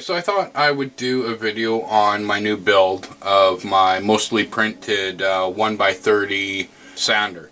so I thought I would do a video on my new build of my mostly printed 1x30 sander.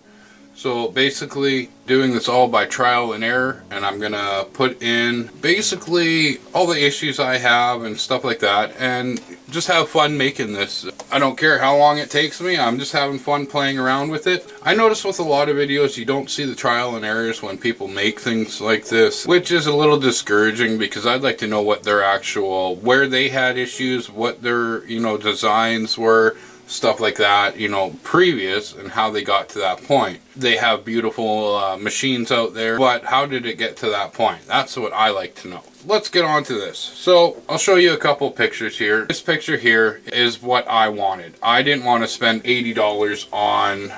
So basically doing this all by trial and error, and I'm gonna put in basically all the issues I have and stuff like that, and just have fun making this. I don't care how long it takes me, I'm just having fun playing around with it. I notice with a lot of videos you don't see the trial and errors when people make things like this, which is a little discouraging because I'd like to know what their actual, where they had issues, what their, designs were, stuff like that, previous, and how they got to that point. They have beautiful machines out there, but how did it get to that point? That's what I like to know. Let's get on to this. So I'll show you a couple pictures here. This picture here is what I wanted. I didn't want to spend $80 on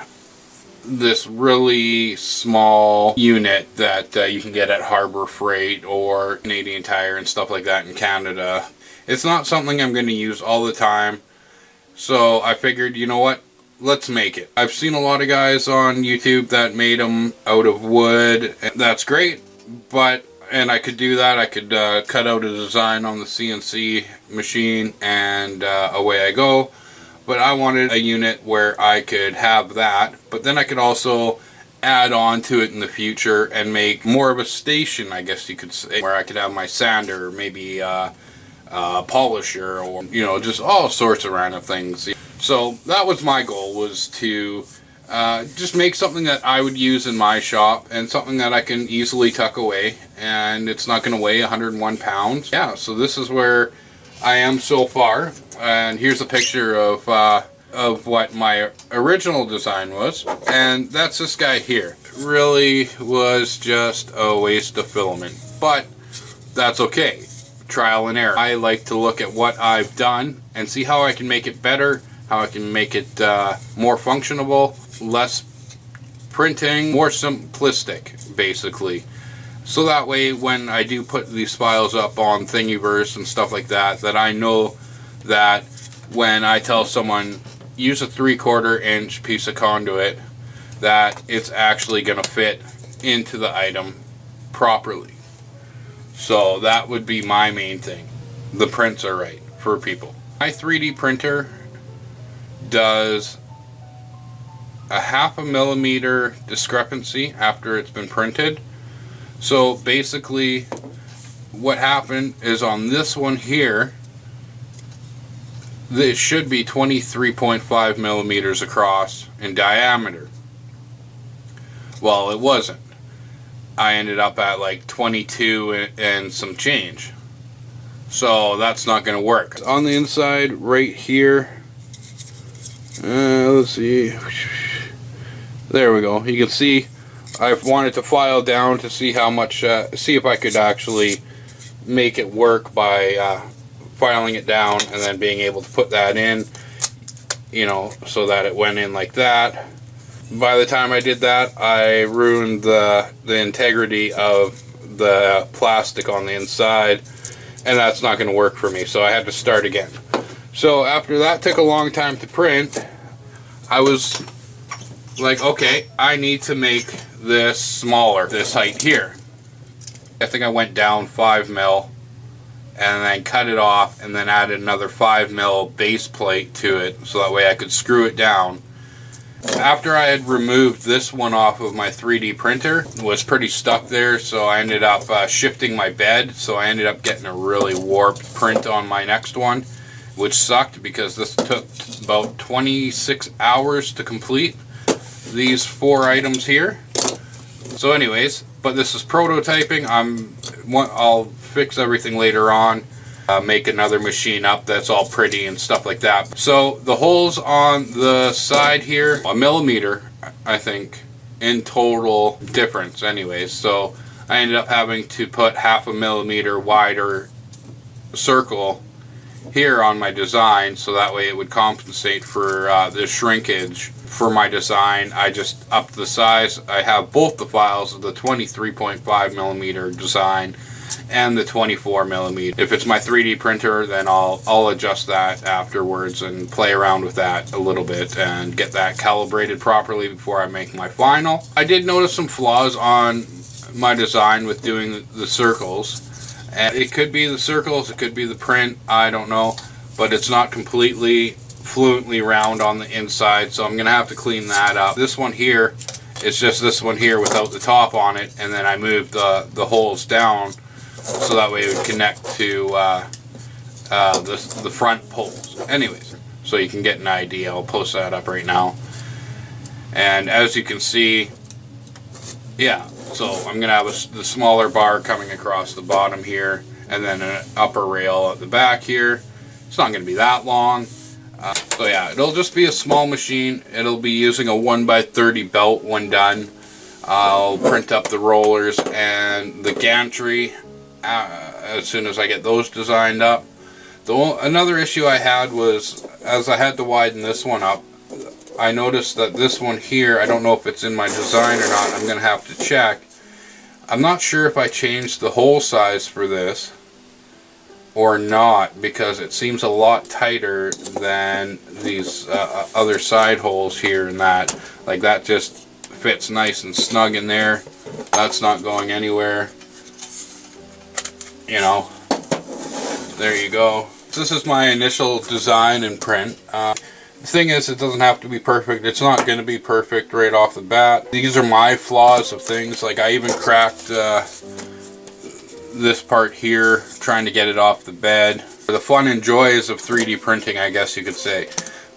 this really small unit that you can get at Harbor Freight or Canadian Tire and stuff like that in Canada. It's not something I'm going to use all the time. So I figured, you know what, let's make it. I've seen a lot of guys on YouTube that made them out of wood, and that's great, and I could do that. I could cut out a design on the CNC machine and away I go. But I wanted a unit where I could have that, but then I could also add on to it in the future and make more of a station, I guess you could say, where I could have my sander, maybe polisher, or just all sorts of random things. So that was my goal, was to just make something that I would use in my shop and something that I can easily tuck away, and it's not going to weigh 101 pounds. Yeah, so this is where I am so far, and here's a picture of what my original design was, and that's this guy here. It really was just a waste of filament, but that's okay. Trial and error. I like to look at what I've done and see how I can make it better, how I can make it more functionable, less printing, more simplistic, basically. So that way when I do put these files up on Thingiverse and stuff like that, that I know that when I tell someone use a 3/4 inch piece of conduit, that it's actually going to fit into the item properly. So that would be my main thing. The prints are right for people. My 3D printer does a 1/2 millimeter discrepancy after it's been printed. So basically what happened is on this one here, this should be 23.5 millimeters across in diameter. Well, it wasn't. I ended up at like 22 and some change. So that's not going to work. On the inside right here, let's see. There we go. You can see I've wanted to file down to see how much, see if I could actually make it work by filing it down and then being able to put that in, so that it went in like that. By the time I did that, I ruined the integrity of the plastic on the inside, and that's not going to work for me, so I had to start again. So after that took a long time to print, I was like, okay, I need to make this smaller, this height here. I think I went down 5 mil and then cut it off and then added another 5 mil base plate to it so that way I could screw it down. After I had removed this one off of my 3D printer, it was pretty stuck there, so I ended up shifting my bed, so I ended up getting a really warped print on my next one, which sucked because this took about 26 hours to complete, these 4 items here. So anyways, but this is prototyping. I'll fix everything later on. Make another machine up that's all pretty and stuff like that. So the holes on the side here, 1 millimeter, I think, in total difference anyways. So I ended up having to put 1/2 millimeter wider circle here on my design, so that way it would compensate for the shrinkage for my design. I just upped the size. I have both the files of the 23.5 millimeter design and the 24 millimeter. If it's my 3D printer, then I'll adjust that afterwards and play around with that a little bit and get that calibrated properly before I make my final. I did notice some flaws on my design with doing the circles, And it could be the circles, it could be the print, I don't know, but it's not completely fluently round on the inside, so I'm gonna have to clean that up. This one here is just this one here without the top on it, and then I moved the holes down so that way it would connect to the front poles. Anyways, so you can get an idea. I'll post that up right now. And as you can see, yeah, so I'm gonna have the smaller bar coming across the bottom here, and then an upper rail at the back here. It's not gonna be that long. So yeah, it'll just be a small machine. It'll be using a 1x30 belt when done. I'll print up the rollers and the gantry as soon as I get those designed up. Another issue I had was, as I had to widen this one up, I noticed that this one here, I don't know if it's in my design or not, I'm going to have to check. I'm not sure if I changed the hole size for this or not, because it seems a lot tighter than these other side holes here, and that, like, that just fits nice and snug in there. That's not going anywhere, you know. There you go. This is my initial design and print. The thing is, it doesn't have to be perfect. It's not going to be perfect right off the bat. These are my flaws of things. Like, I even cracked this part here trying to get it off the bed. The fun and joys of 3D printing, I guess you could say.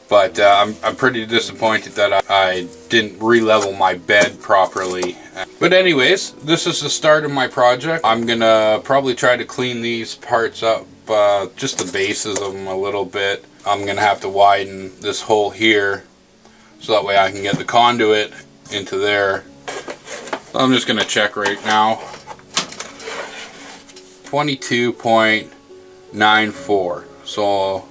But I'm pretty disappointed that I didn't re-level my bed properly. But anyways, this is the start of my project. I'm gonna probably try to clean these parts up, just the bases of them a little bit. I'm gonna have to widen this hole here so that way I can get the conduit into there. I'm just gonna check right now. 22.94. So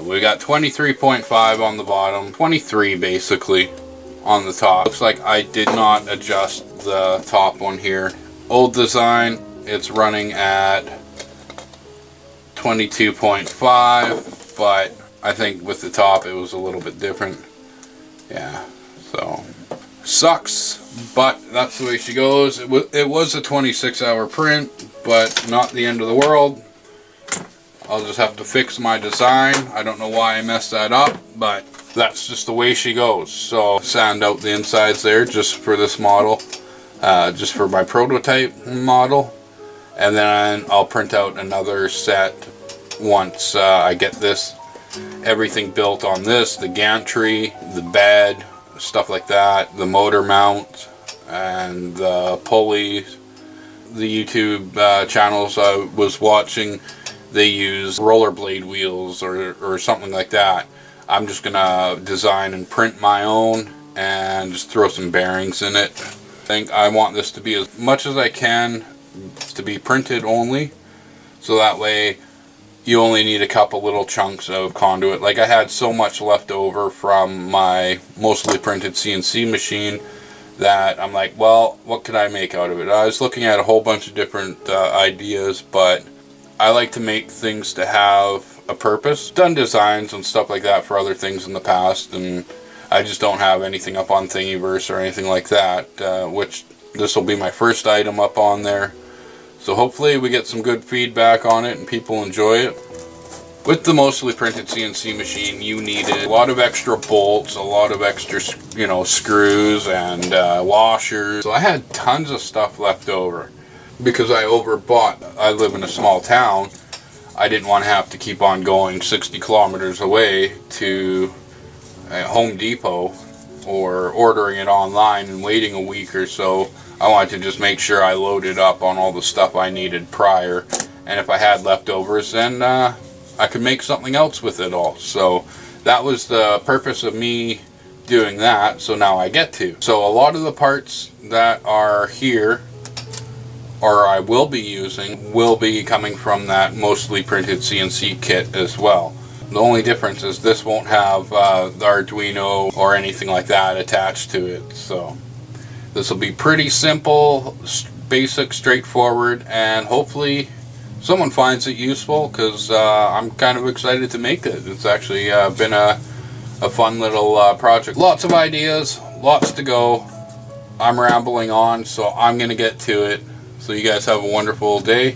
we got 23.5 on the bottom, 23 basically on the top. Looks like I did not adjust the top one here. Old design, it's running at 22.5, but I think with the top it was a little bit different. Yeah, so sucks, but that's the way she goes. It was a 26-hour print, but not the end of the world. I'll just have to fix my design. I don't know why I messed that up, but that's just the way she goes. So sand out the insides there just for this model, just for my prototype model, and then I'll print out another set once I get everything built on this, the gantry, the bed, stuff like that, the motor mount, and the pulleys. The YouTube channels I was watching, they use rollerblade wheels or something like that. I'm just gonna design and print my own and just throw some bearings in it. I think I want this to be as much as I can to be printed only, so that way you only need a couple little chunks of conduit. Like, I had so much left over from my mostly printed CNC machine that I'm like, well, what could I make out of it? I was looking at a whole bunch of different ideas, but I like to make things to have a purpose. Done designs and stuff like that for other things in the past, and I just don't have anything up on Thingiverse or anything like that, which this will be my first item up on there. So hopefully we get some good feedback on it and people enjoy it. With the mostly printed CNC machine, you needed a lot of extra bolts, a lot of extra, you know, screws and washers. So I had tons of stuff left over because I overbought. I live in a small town. I didn't want to have to keep on going 60 kilometers away to Home Depot or ordering it online and waiting a week or so. I wanted to just make sure I loaded up on all the stuff I needed prior, and if I had leftovers, then I could make something else with it all. So that was the purpose of me doing that, so now I get to. So a lot of the parts that are here, or I will be using, will be coming from that mostly printed CNC kit as well. The only difference is this won't have the Arduino or anything like that attached to it. So this will be pretty simple, basic, straightforward, and hopefully someone finds it useful, because I'm kind of excited to make it. It's actually been a fun little project. Lots of ideas, lots to go. I'm rambling on, so I'm going to get to it. So you guys have a wonderful day.